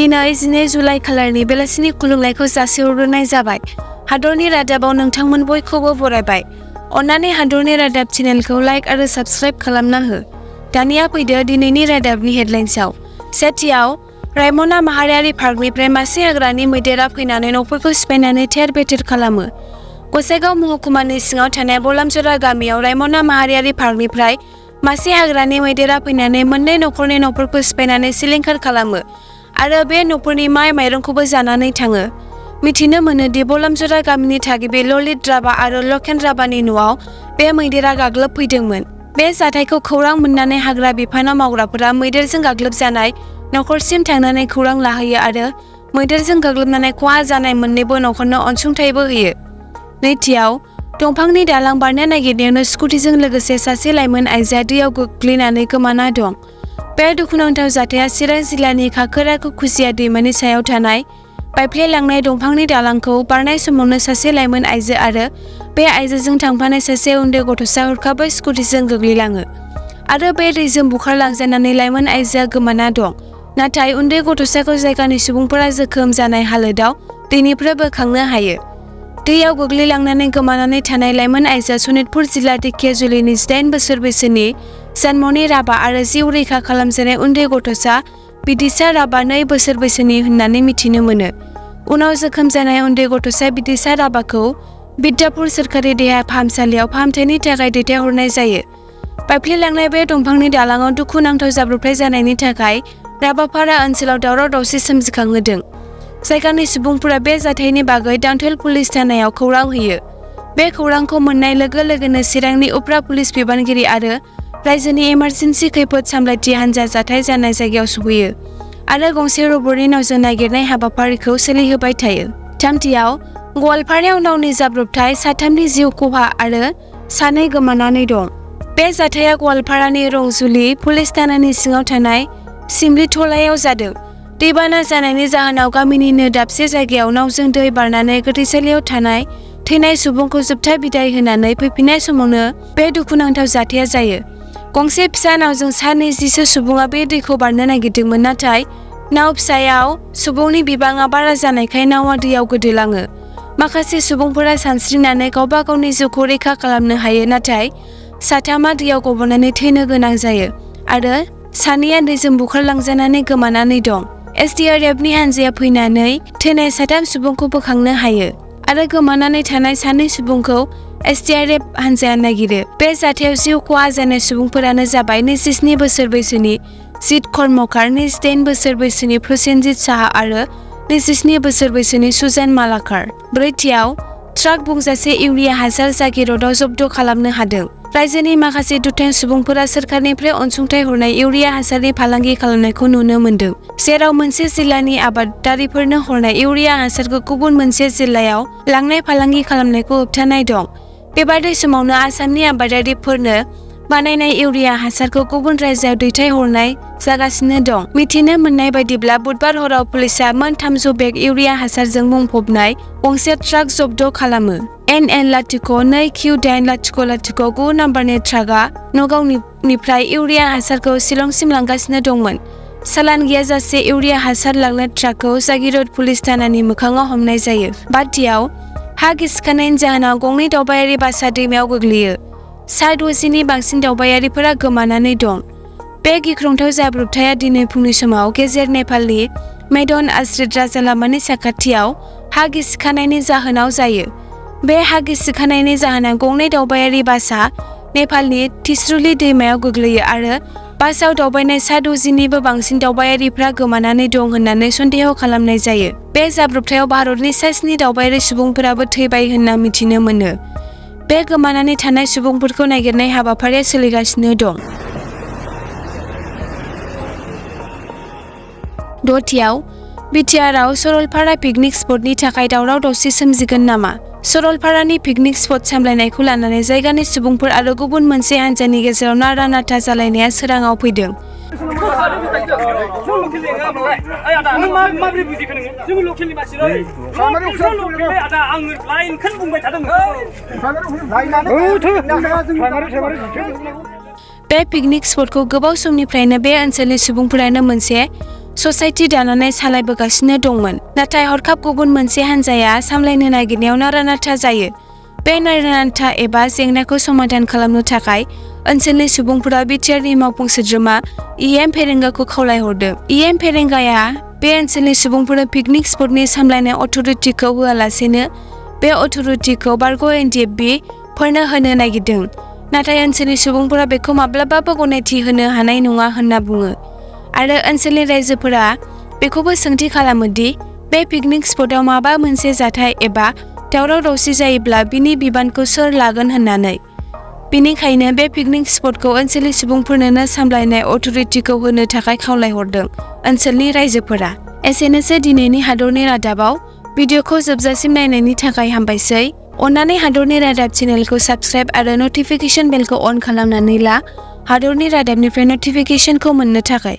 दिनै 12 जुलाइ खालारनि बेलासिनि खुलुमनायखौ जासिहरग्रोनाय जाबाय। हादरनि रादाबाव नोंथांमोन बयखौबो बरायबाय। अन्नानै हादरनि रादाब चेनेलखौ लाइक आरो साबस्क्राइब खालामना हो। दानिया फैदो दिनैनि रादाबनि हेडलाइन्सआव। सेथियाव, रायमना माहारियारि पार्कनिफ्राय मासे हाग्रानि मैदेरा फैनानै न'फोरखौ सिफायनानै थेर-बेथेर खालामो। गसाइगाव महकुमानि सिङाव थानाय बलामजरा गामियाव रायमना माहारियारि पार्कनिफ्राय मासे हाग्रानि मैदेरा फैनानै मोननै नखरनि न'फोरखौ सिफायनानै सिलिंखार खालामो आरो बे न'फोरनि माइ माइरंखौबो जानानै थाङो। मिथिनो मोनोदि बलामजरा गामिनि थागिबि ललित राभा आरो लखेन राभानि न'आव बे मैदेरा गाग्लोबफैदोंमोन। बे जाथायखौ खौरां मोननानै हाग्रा बिफानाव मावग्राफोरा मैदेरजों गाग्लोबजानाय नखरसिम थांनानै खौरां लाहैयो आरो मैदेरजों गाग्लोबनानै खहा जानाय मोन्नैबो नखरनो अनसुंथाइबो होयो। नैथियाव, दंफांनि दालां बारनो नागिरनायावनो स्कुटिजों लोगोसे सासे लाइमोन आइजोआ दैयाव गोग्लैनानै गोमाना दं। बे दुखुनांथाव जाथाया चिरां जिल्लानि खाखोराखो खुसिया दैमानि सायाव थानाय बायफ्लेलांनाय दंफांनि दालांखौ बारनाय समावनो सासे लाइमोन आइजो आरो बे आइजोजों थांफानाय सासे उन्दै गथ'सा हरखाबै स्कुटिजों गोग्लैलाङो आरो बे दैजों बुखारलांजानानै लाइमोन आइजोआ गोमाना दं। नाथाय उन्दै गथ'साखौ जायगानि सुबुंफोरा जोखोम जानाय हालोदाव दैनिफ्राय बोखांनो हायो। दैयाव गोग्लैलांनानै गोमानानै थानाय लाइमोन आइजोआ सनितपुर जिल्ला धेकियाजुलिनि 18 बोसोर बैसोनि सानमनि राभा आरो जिउ रैखा खालामजानाय उन्दै गथ'सा बिदिसा राभा 2 बोसोर बैसोनि होननानै मिथिनो मोनो। उनाव जोखोम जानाय उन्दै गथ'सा बिदिसा राभाखौ बिद्यापुर सोरखारि देहा फाहामसालियाव फाहामथायनि थाखाय दैथायहरनाय जायो। बायफ्लेलांनाय बे दंफांनि दालांआव दुखुनांथाव जाब्रबथाय जानायनि थाखाय राभापारा ओनसोलाव दावराव-दावसि सोमजिखांहोदों। जायगानि सुबुंफोरा बे जाथायनि बागै दांथेल पुलिस थानायाव खौरां होयो। बे खौरांखौ मोननाय लोगो लोगोनो चिरांनि उफ्रा पुलिस बिबानगिरि आरो रायजोनि इमारजेन्सि खैफोद सामलायथि हान्जा जाथाय जानाय जायगायाव सौहैयो आरो गंसे रबरनि नावजों नागिरनाय हाबाफारिखौ सोलिहोबाय थायो। थामथियाव, गवालपारायाव नावनि जाब्रबथाय, 3नि जिउ खहा आरो 2 गोमानानै दं। बे जाथाया गवालपारानि रंजुली पुलिस थानानि सिङाव थानाय सिमलिथलायाव जादों। दैबाना जानायनि जाहोनाव गामिनिनो दाबसे जायगायाव नावजों दै बारनानै गोथैसालियाव थानाय थैनाय सुबुंखौ जोबथा बिदाय होनानै फैफिननाय समावनो बे दुखुनांथाव जाथाया जायो। गंसे फिसा नावजों 20 सुबुङा बे दैखौ बारनो नागिरदोंमोन, नाथाय नाव फिसायाव सुबुंनि बिबाङा बारा जानायखाय नावआ दैयाव गोदोलाङो। माखासे सुबुंफोरा सानस्रिनानै गावबा गावनि जिउखौ रैखा खालामनो हायो, नाथाय 3 दैयाव गबनानै थैनो गोनां जायो आरो 2 दैजों बुखारलांजानानै गोमानानै दं। SDRFनि हान्जाया फैनानै थैनाय 3 सुबुंखौ बोखांनो हायो आरो गोमानानै थानाय 2 सुबुंखौ SDRF हान्जाया नागिरो। बे जाथायाव जिउ खहा जानाय सुबुंफोरानो जाबाय 27 बोसोर बैसोनि जित कर्मकार, 28 बोसोर बैसोनि प्रसेनजित साहा आरो 27 बोसोर बैसोनि सुजान मालाकार। ब्रैथियाव, ट्राक बुंजासे इउरिया हासार जागिरदआव जब्द खालामनो हादों। रायजोनि माखासे दुथां सुबुंफोरा सोरखारनिफ्राय अनसुंथाइ हरनाय इउरिया हासारनि फालांगि खालामनायखौ नुनो मोन्दों, जेराव मोनसे जिल्लानि आबादारिफोरनो हरनाय इउरिया हासारखौ गुबुन मोनसे जिल्लायाव लांनाय फालांगि खालामनायखौ होबथानाय दं। बेबादि समावनो आसामनि आबादारिफोरनो बानायनाय इउरिया हासारखौ गुबुन रायजोआव दैथायहरनाय जागासिनो दं। मिथिनो मोननाय बायदिब्ला बुधबार हराव पुलिसआ मोन 300 बेग इउरिया हासारजों बुंफबनाय गंसे ट्राक जब्द खालामो। NN02Q80009 नाम्बारनि ट्राकआ नगावनिफ्राय इउरिया हासारखौ शिलंसिम लांगासिनो दंमोन। सालान गैयाजासे इउरिया हासार लांनाय ट्राकखौ जागिरद पुलिस थानानि मोखाङाव हमनाय जायो। बाथियाव, हा गिसिखानायनि जाहोनाव गंनै दावबायारि बासआ दैमायाव गोग्लैयो। 60नि बांसिन दावबायारिफोरा गोमानानै दं। बे गिख्रंथाव जाब्रबथाया दिनै फुंनि समाव गेजेर नेपालनि मेडन आश्रित राजा लामानि साखाथियाव हा गिसिखानायनि जाहोनाव जायो। बे हा गिसिखानायनि जाहोनाव गंनै दावबायारि बासआ नेपालनि तिसरुली दैमायाव गोग्लैयो आरो बासआव दावबायनाय 60निबो बांसिन दावबायारिफ्रा गोमानानै दं होननानै सन्देह खालामनाय जायो। बे जाब्रबथायाव भारतनि 7 दावबायारि सुबुंफोराबो थैबाय होनना मिथिनो मोनो। बे गोमानानै थानाय सुबुंफोरखौ नागिरनाय हाबाफारिया सोलिगासिनो दं। दथियाव, बिटिआरआव सरलपारा पिकनिक स्पटनि थाखाय दावराव-दावसि सोमजिगोन नामा? सरलपारानि पिकनिक स्पट सामलायनायखौ लानानै जायगानि सुबुंफोर आरो गुबुन मोनसे हान्जानि गेजेराव नारा-नाथा जालायनाया सोराङाव फैदों। बे पिकनिक स्पटखौ गोबाव समनिफ्रायनो बे ओनसोलनि सुबुंफोरानो मोनसे ससाइटि दानानै सालायबोगासिनो दंमोन। नाथाय हरखाब गुबुन मोनसे हानजाया सामलायनो नागिरनायाव नारा-नाथा जायो। बे नारा-नाथा एबा जेंनाखौ समाधान खालामनो थाखाय ओनसोलनि सुबुंफोरा बिटिआरनि मावफुं सोद्रोमा इएम फेरेंगाखौ खावलायहरदों। इएम फेरेंगाया बे ओनसोलनि सुबुंफोरनो पिकनिक स्पटनि सामलायनाय अथ'रिटिखौ होआलासेनो बे अथ'रिटिखौ बारग' एनडिएफबि फोरनो होनो नागिरदों। नाथाय ओनसोलनि सुबुंफोरा बेखौ माब्लाबाबो गनायथि होनो हानाय नङा होनना बुङो आरो ओनसोलनि रायजोफोरा बेखौबो सोंथि खालामो दि बे पिकनिक स्पटआव माबा मोनसे जाथाय एबा दावराव-दावसि जायोब्ला बिनि बिबानखौ सोर लागोन होननानै। बेनिखायनो बे पिकनिक स्पटखौ ओनसोलनि सुबुंफोरनो सामलायनाय अथ'रिटिखौ होनो थाखाय खावलायहरदों ओनसोलनि रायजोफोरा। एसेनोसै दिनैनि हादरनि रादाबाव। भिडिअखौ जोबजासिम नायनायनि थाखाय हामबायसै। अन्नानै हादरनि रादाब चेनेलखौ साबस्क्राइब आरो नटिफिकेशन बेलखौ अन खालामनानै ला हादरनि रादाबनिफ्राय नटिफिकेशनखौ मोननो थाखाय।